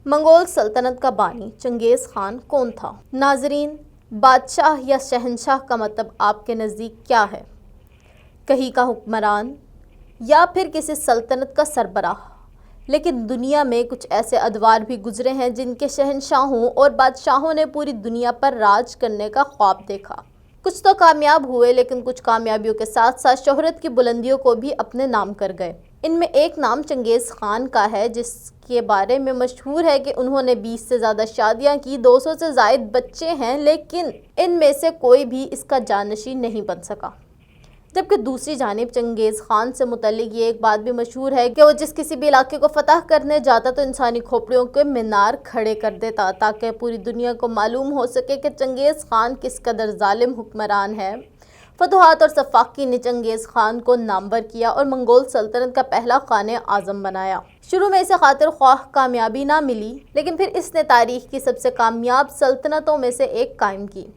منگول سلطنت کا بانی چنگیز خان کون تھا؟ ناظرین، بادشاہ یا شہنشاہ کا مطلب آپ کے نزدیک کیا ہے؟ کہیں کا حکمران یا پھر کسی سلطنت کا سربراہ؟ لیکن دنیا میں کچھ ایسے ادوار بھی گزرے ہیں جن کے شہنشاہوں اور بادشاہوں نے پوری دنیا پر راج کرنے کا خواب دیکھا۔ کچھ تو کامیاب ہوئے، لیکن کچھ کامیابیوں کے ساتھ ساتھ شہرت کی بلندیوں کو بھی اپنے نام کر گئے۔ ان میں ایک نام چنگیز خان کا ہے، جس کے بارے میں مشہور ہے کہ انہوں نے 20 سے زیادہ شادیاں کی، 200 سے زائد بچے ہیں، لیکن ان میں سے کوئی بھی اس کا جانشین نہیں بن سکا۔ جبکہ دوسری جانب چنگیز خان سے متعلق یہ ایک بات بھی مشہور ہے کہ وہ جس کسی بھی علاقے کو فتح کرنے جاتا تو انسانی کھوپڑیوں کے مینار کھڑے کر دیتا، تاکہ پوری دنیا کو معلوم ہو سکے کہ چنگیز خان کس قدر ظالم حکمران ہے۔ فتوحات اور سفاکی نے چنگیز خان کو نامور کیا اور منگول سلطنت کا پہلا خانِ اعظم بنایا۔ شروع میں اسے خاطر خواہ کامیابی نہ ملی، لیکن پھر اس نے تاریخ کی سب سے کامیاب سلطنتوں میں سے ایک قائم کی۔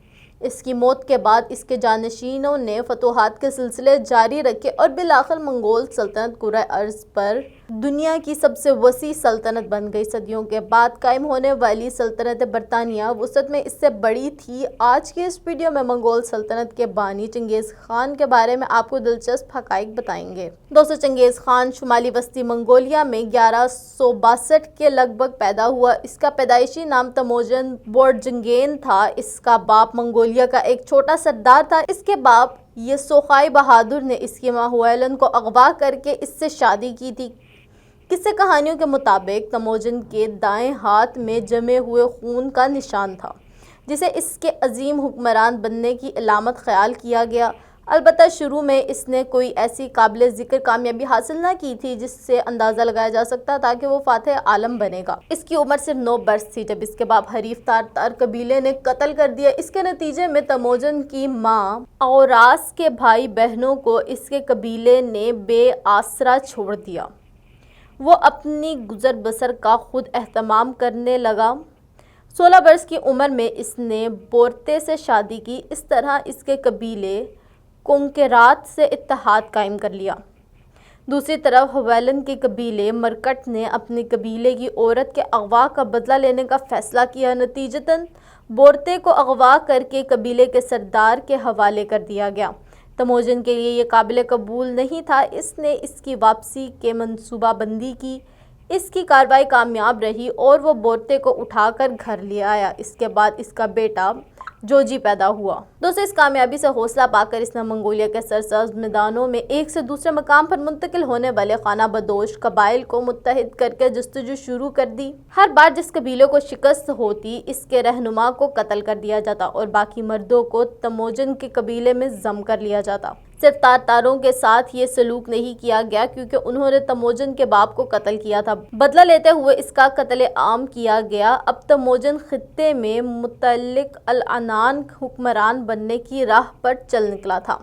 اس کی موت کے بعد اس کے جانشینوں نے فتوحات کے سلسلے جاری رکھے اور بالآخر منگول سلطنت کرۂ ارض پر دنیا کی سب سے وسیع سلطنت بن گئی۔ صدیوں کے بعد قائم ہونے والی سلطنت برطانیہ وسعت میں اس سے بڑی تھی۔ آج کی اس ویڈیو میں منگول سلطنت کے بانی چنگیز خان کے بارے میں آپ کو دلچسپ حقائق بتائیں گے۔ دوستو، چنگیز خان شمالی وسطی منگولیا میں 1162 کے لگ بھگ پیدا ہوا۔ اس کا پیدائشی نام تموجن بورجنگین تھا۔ اس کا باپ منگولیا کا ایک چھوٹا سردار تھا۔ اس کے باپ یسوخائی بہادر نے اس کی ماں ہویلن کو اغوا کر کے اس سے شادی کی تھی۔ قصہ کہانیوں کے مطابق تموجن کے دائیں ہاتھ میں جمے ہوئے خون کا نشان تھا، جسے اس کے عظیم حکمران بننے کی علامت خیال کیا گیا۔ البتہ شروع میں اس نے کوئی ایسی قابل ذکر کامیابی حاصل نہ کی تھی جس سے اندازہ لگایا جا سکتا تھا کہ وہ فاتح عالم بنے گا۔ اس کی عمر صرف 9 برس تھی جب اس کے باپ حریف تارتار قبیلے نے قتل کر دیا۔ اس کے نتیجے میں تموجن کی ماں اوراس کے بھائی بہنوں کو اس کے قبیلے نے بے آسرا چھوڑ دیا۔ وہ اپنی گزر بسر کا خود اہتمام کرنے لگا۔ 16 برس کی عمر میں اس نے بورتے سے شادی کی۔ اس طرح اس کے قبیلے کونکیرات سے اتحاد قائم کر لیا۔ دوسری طرف ہویلن کے قبیلے مرکٹ نے اپنے قبیلے کی عورت کے اغوا کا بدلہ لینے کا فیصلہ کیا۔ نتیجتاً بورتے کو اغوا کر کے قبیلے کے سردار کے حوالے کر دیا گیا۔ تموجن کے لیے یہ قابل قبول نہیں تھا۔ اس نے اس کی واپسی کی منصوبہ بندی کی۔ اس کی کارروائی کامیاب رہی اور وہ بورتے کو اٹھا کر گھر لے آیا۔ اس کے بعد اس کا بیٹا جوجی پیدا ہوا۔ دوستو، اس کامیابی سے حوصلہ پا کر اس نے منگولیا کے سرسبز میدانوں میں ایک سے دوسرے مقام پر منتقل ہونے والے خانہ بدوش قبائل کو متحد کر کے جستجو شروع کر دی۔ ہر بار جس قبیلے کو شکست ہوتی، اس کے رہنما کو قتل کر دیا جاتا اور باقی مردوں کو تموجن کے قبیلے میں ضم کر لیا جاتا۔ صرف تارتاروں کے ساتھ یہ سلوک نہیں کیا گیا کیونکہ انہوں نے تموجن کے باپ کو قتل کیا تھا۔ بدلہ لیتے ہوئے اس کا قتل عام کیا گیا۔ اب تموجن خطے میں متعلق العنان حکمران بننے کی راہ پر چل نکلا تھا۔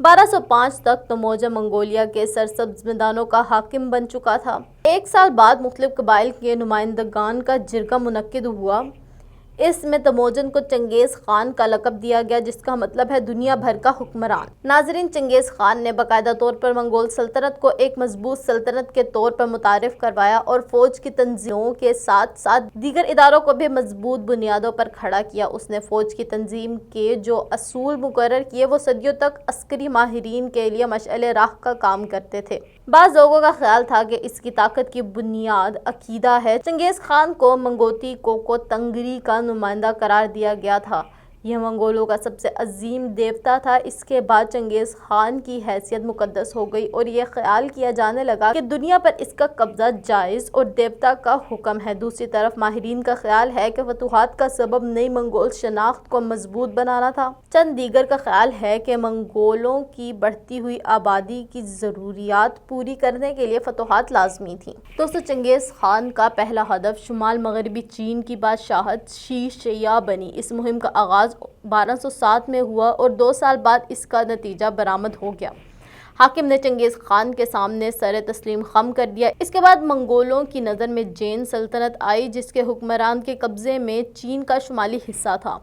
1205 تک تموجن منگولیا کے سرسبز میدانوں کا حاکم بن چکا تھا۔ ایک سال بعد مختلف قبائل کے نمائندگان کا جرگہ منعقد ہوا۔ اس میں تموجن کو چنگیز خان کا لقب دیا گیا، جس کا مطلب ہے دنیا بھر کا حکمران۔ ناظرین، چنگیز خان نے باقاعدہ طور پر منگول سلطنت کو ایک مضبوط سلطنت کے طور پر متعارف کروایا اور فوج کی تنظیموں کے ساتھ ساتھ دیگر اداروں کو بھی مضبوط بنیادوں پر کھڑا کیا۔ اس نے فوج کی تنظیم کے جو اصول مقرر کیے وہ صدیوں تک عسکری ماہرین کے لیے مشعل راہ کا کام کرتے تھے۔ بعض لوگوں کا خیال تھا کہ اس کی طاقت کی بنیاد عقیدہ ہے۔ چنگیز خان کو منگوتی کوکو تنگری کا نمائندہ قرار دیا گیا تھا۔ یہ منگولوں کا سب سے عظیم دیوتا تھا۔ اس کے بعد چنگیز خان کی حیثیت مقدس ہو گئی اور یہ خیال کیا جانے لگا کہ دنیا پر اس کا قبضہ جائز اور دیوتا کا حکم ہے۔ دوسری طرف ماہرین کا خیال ہے کہ فتوحات کا سبب نئی منگول شناخت کو مضبوط بنانا تھا۔ چند دیگر کا خیال ہے کہ منگولوں کی بڑھتی ہوئی آبادی کی ضروریات پوری کرنے کے لیے فتوحات لازمی تھیں۔ دوستو، چنگیز خان کا پہلا ہدف شمال مغربی چین کی بادشاہت شی شیا بنی۔ اس مہم کا آغاز 1207 میں ہوا اور 2 سال بعد اس کا نتیجہ برآمد ہو گیا۔ حاکم نے چنگیز خان کے سامنے سر تسلیم خم کر دیا۔ اس کے بعد منگولوں کی نظر میں جین سلطنت آئی، جس کے حکمران کے قبضے میں چین کا شمالی حصہ تھا۔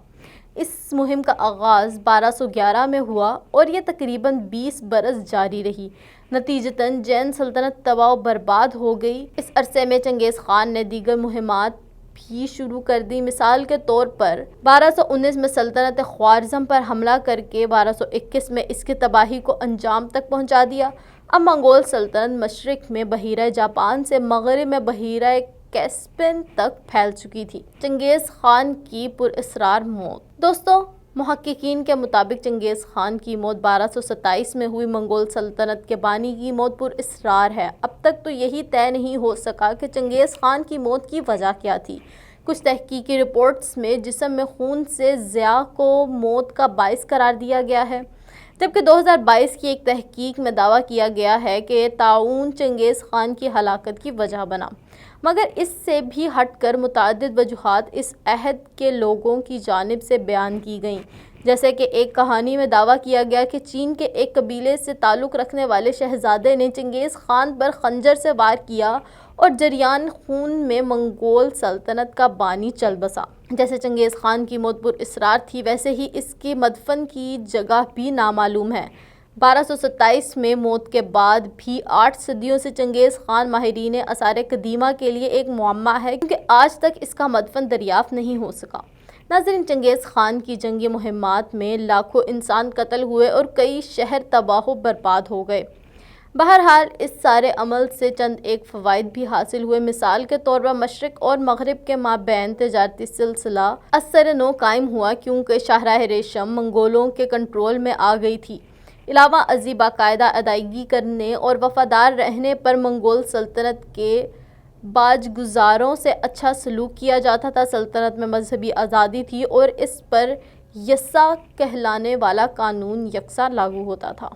اس مہم کا آغاز 1211 میں ہوا اور یہ تقریباً 20 برس جاری رہی۔ نتیجتاً جین سلطنت تباہ و برباد ہو گئی۔ اس عرصے میں چنگیز خان نے دیگر مہمات بھی شروع کر دی۔ مثال کے طور پر 1219 میں سلطنت خوارزم پر حملہ کر کے 1221 میں اس کی تباہی کو انجام تک پہنچا دیا۔ اب منگول سلطنت مشرق میں بحیرہ جاپان سے مغرب میں بحیرہ کیسپیئن تک پھیل چکی تھی۔ چنگیز خان کی پراسرار موت۔ دوستو، محققین کے مطابق چنگیز خان کی موت 1227 میں ہوئی۔ منگول سلطنت کے بانی کی موت پراسرار ہے۔ اب تک تو یہی طے نہیں ہو سکا کہ چنگیز خان کی موت کی وجہ کیا تھی۔ کچھ تحقیقی رپورٹس میں جسم میں خون سے ضیاع کو موت کا باعث قرار دیا گیا ہے، جبکہ 2022 کی ایک تحقیق میں دعویٰ کیا گیا ہے کہ طاعون چنگیز خان کی ہلاکت کی وجہ بنا۔ مگر اس سے بھی ہٹ کر متعدد وجوہات اس عہد کے لوگوں کی جانب سے بیان کی گئیں، جیسے کہ ایک کہانی میں دعویٰ کیا گیا کہ چین کے ایک قبیلے سے تعلق رکھنے والے شہزادے نے چنگیز خان پر خنجر سے وار کیا اور جریان خون میں منگول سلطنت کا بانی چل بسا۔ جیسے چنگیز خان کی موت پراسرار تھی، ویسے ہی اس کی مدفن کی جگہ بھی نامعلوم ہے۔ 1227 میں موت کے بعد بھی 8 صدیوں سے چنگیز خان ماہرین آثار قدیمہ کے لیے ایک معمہ ہے، کیونکہ آج تک اس کا مدفن دریافت نہیں ہو سکا۔ ناظرین، چنگیز خان کی جنگی مہمات میں لاکھوں انسان قتل ہوئے اور کئی شہر تباہ و برباد ہو گئے۔ بہرحال اس سارے عمل سے چند ایک فوائد بھی حاصل ہوئے۔ مثال کے طور پر مشرق اور مغرب کے مابین تجارتی سلسلہ اثر نو قائم ہوا، کیونکہ شاہراہ ریشم منگولوں کے کنٹرول میں آ گئی تھی۔ علاوہ ازیں باقاعدہ ادائیگی کرنے اور وفادار رہنے پر منگول سلطنت کے باج گزاروں سے اچھا سلوک کیا جاتا تھا۔ سلطنت میں مذہبی آزادی تھی اور اس پر یسہ کہلانے والا قانون یکساں لاگو ہوتا تھا۔